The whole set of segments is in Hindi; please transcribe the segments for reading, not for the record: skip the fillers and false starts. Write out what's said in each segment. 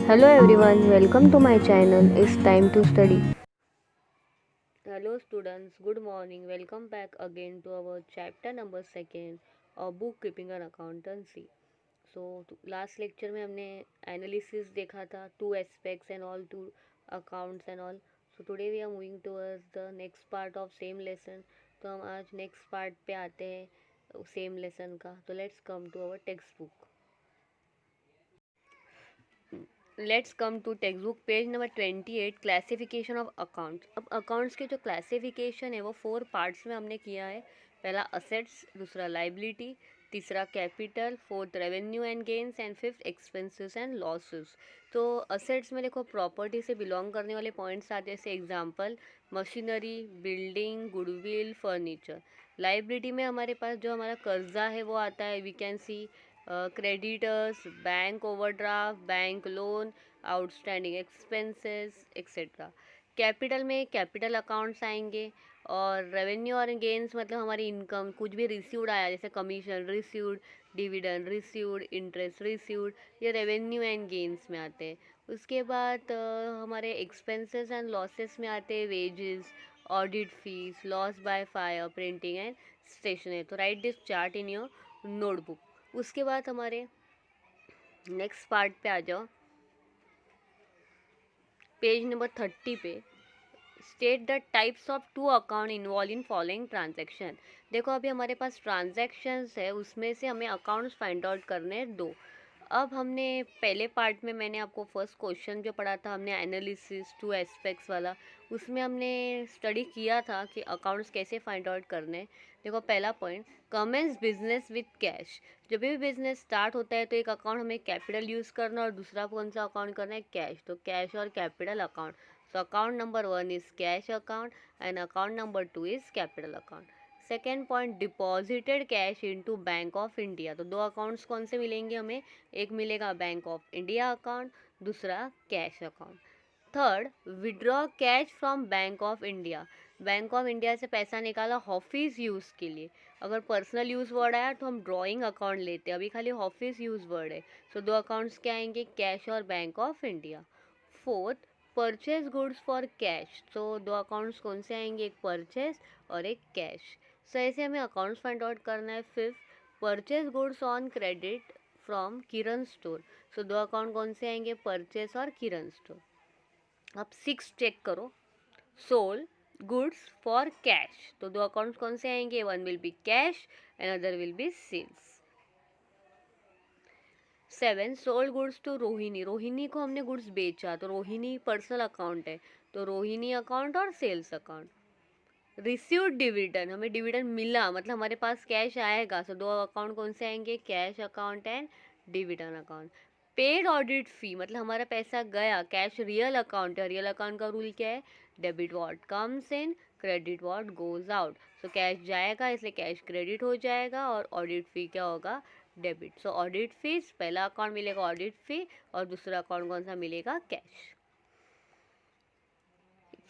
Hello everyone, welcome to my channel. It's time to study. Hello students, good morning. Welcome back again to our chapter number second of bookkeeping and accountancy. So last lecture में हमने analysis देखा था, two aspects and all, two accounts and all. So today we are moving towards the next part of same lesson. तो हम आज next part पे आते हैं same lesson का. तो let's come to our textbook. Let's come to textbook page number 28 classification of accounts. अब अकाउंट्स के जो क्लासिफिकेशन है वो 4 पार्ट्स में हमने किया है। पहला असेट्स, दूसरा लाइबिलिटी, तीसरा capital, fourth revenue and gains and fifth expenses and losses. तो असेट्स में देखो प्रॉपर्टी से बिलोंग करने वाले पॉइंट्स आते हैं, जैसे example machinery, building, goodwill, furniture. Liability में हमारे पास जो हमारा कर्जा है वो आता है, we can see creditors, bank overdraft, bank loan, outstanding expenses etcetera. Capital में कैपिटल अकाउंट्स आएंगे, और रेवेन्यू और गेन्स मतलब हमारी इनकम, कुछ भी रिसीव्ड आया जैसे commission received, dividend received, interest received, ये रेवेन्यू एंड गेन्स में आते हैं। उसके बाद हमारे एक्सपेंसेस एंड लॉसेस में आते हैं wages, audit fees, loss by fire, printing and stationery. तो write this chart in your notebook. उसके बाद हमारे नेक्स्ट पार्ट पे आ जाओ, पेज नंबर 30 पे। State the types of two account involve in following transaction. देखो अभी हमारे पास ट्रांजैक्शंस है, उसमें से हमें अकाउंट्स फाइंड आउट करने हैं दो। अब हमने पहले पार्ट में मैंने आपको फर्स्ट क्वेश्चन जो पढ़ा था, हमने एनालिसिस टू एस्पेक्ट्स वाला, उसमें हमने स्टडी किया था कि अकाउंट्स कैसे फाइंड आउट करने हैं। देखो पहला point, commence business with cash. जब भी बिजनेस स्टार्ट होता है तो एक अकाउंट हमें कैपिटल यूज़ करना है और दूसरा कौन सा अकाउंट करना है, कैश। तो कैश और capital account. So account number 1 is cash account and account number 2 is capital account. Second point, deposited cash into bank of India. तो दो अकाउंट्स कौन से मिलेंगे हमें, एक मिलेगा बैंक ऑफ इंडिया अकाउंट, दूसरा cash account. Third, withdraw cash from bank of India. Bank of India से पैसा निकाला ऑफिस यूज़ के लिए। अगर पर्सनल यूज़ वर्ड आया तो हम ड्राइंग अकाउंट लेते हैं, अभी खाली ऑफिस यूज़ वर्ड है। सो दो अकाउंट्स क्या आएंगे, कैश और bank of India. Fourth, purchase goods for cash. तो दो अकाउंट्स कौन से आएंगे, एक परचेज और एक कैश। सो ऐसे हमें अकाउंट्स फाइंड आउट करना है। Fifth, purchase goods on credit from Kiran store. So दो अकाउंट कौन से आएंगे, परचेज और किरण स्टोर। अब सिक्स चेक करो, सोल गुड्स फॉर कैश। तो दो अकाउंट्स कौन से आएंगे, one will be cash and other will be sales. Seven, sold goods to Rohini. Rohini को हमने गुड्स बेचा, तो रोहिणी पर्सनल अकाउंट है, तो रोहिणी अकाउंट और सेल्स अकाउंट। रिसीव्ड डिविडेंड, हमें डिविडेंड मिला मतलब हमारे पास कैश आएगा, सो दो अकाउंट कौन से आएंगे, cash account and dividend account. Paid audit fee मतलब हमारा पैसा गया, कैश रियल अकाउंट है, रियल अकाउंट का रूल क्या है, debit what comes in, credit what goes out. So cash जाएगा इसलिए कैश क्रेडिट हो जाएगा, और ऑडिट फी क्या होगा, डेबिट। सो ऑडिट फीस, पहला अकाउंट मिलेगा ऑडिट फी और दूसरा अकाउंट कौन सा मिलेगा, कैश।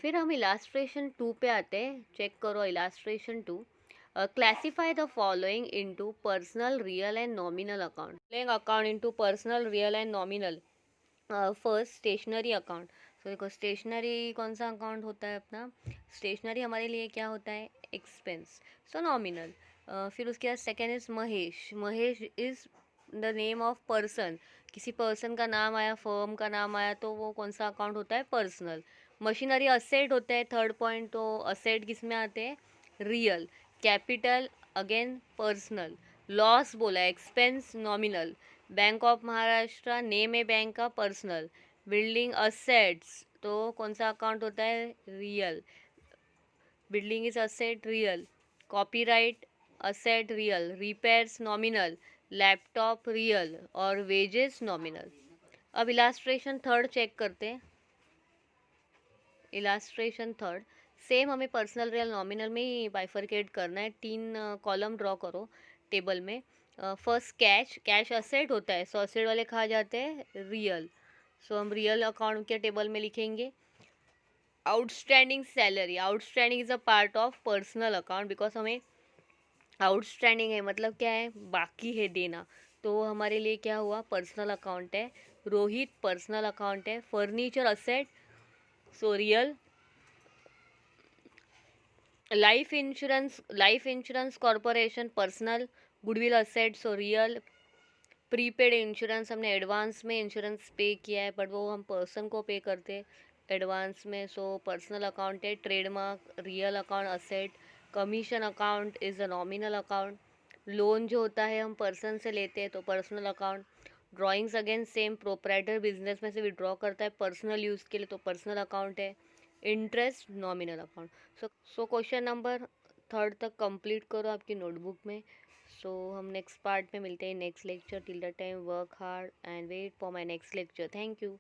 फिर हम इलास्ट्रेशन 2 पे आते हैं, चेक करो illustration 2। Classify the following into personal, real and nominal account. Account into personal, real and nominal. First, stationery account. तो देखो स्टेशनरी कौन सा अकाउंट होता है अपना, स्टेशनरी हमारे लिए क्या होता है, एक्सपेंस, सो नॉमिनल। फिर उसके बाद second is Mahesh. Mahesh is the name of person, किसी पर्सन का नाम आया, फर्म का नाम आया, तो वो कौन सा अकाउंट होता है, पर्सनल। मशीनरी असेट होता है थर्ड पॉइंट, तो असेट किस में आते हैं, real. Capital again personal. Loss बोला, expense nominal. Bank of Maharashtra name है बैंक का, पर्सनल। बिल्डिंग असेट्स, तो कौन सा अकाउंट होता है, real. Building is asset, real. Copyright asset, real. Repairs nominal. Laptop real, और वेजेस नॉमिनल। अब इलास्ट्रेशन थर्ड चेक करते हैं। इलास्ट्रेशन थर्ड सेम हमें पर्सनल, रियल, नॉमिनल में ही बाइफरकेट करना है। तीन कॉलम ड्रॉ करो टेबल में। फर्स्ट कैश, कैश असेट होता है, सो असेट वाले कहा जाते हैं रियल, सो हम रियल अकाउंट के टेबल में लिखेंगे। Outstanding salary, outstanding is a part of personal account, because हमें आउटस्टैंडिंग है मतलब क्या है, बाकी है देना, तो हमारे लिए क्या हुआ, पर्सनल अकाउंट है। रोहित पर्सनल अकाउंट है। Furniture asset, so real. Life insurance corporation personal. Goodwill asset, so real. Prepaid insurance, हमने एडवांस में इंश्योरेंस पे किया है बट वो हम पर्सन को पे करते एडवांस में, सो पर्सनल अकाउंट है। Trademark, real account asset. Commission account is a nominal account. Loan जो होता है हम पर्सन से लेते हैं तो personal account. Drawings against same, proprietor business में से विड्रॉ करता है पर्सनल यूज़ के लिए तो पर्सनल अकाउंट है। Interest, nominal account. So question number third तक कंप्लीट करो आपकी नोटबुक में। सो हम नेक्स्ट पार्ट में मिलते हैं next lecture. Till the time work hard and wait for my next lecture. Thank you.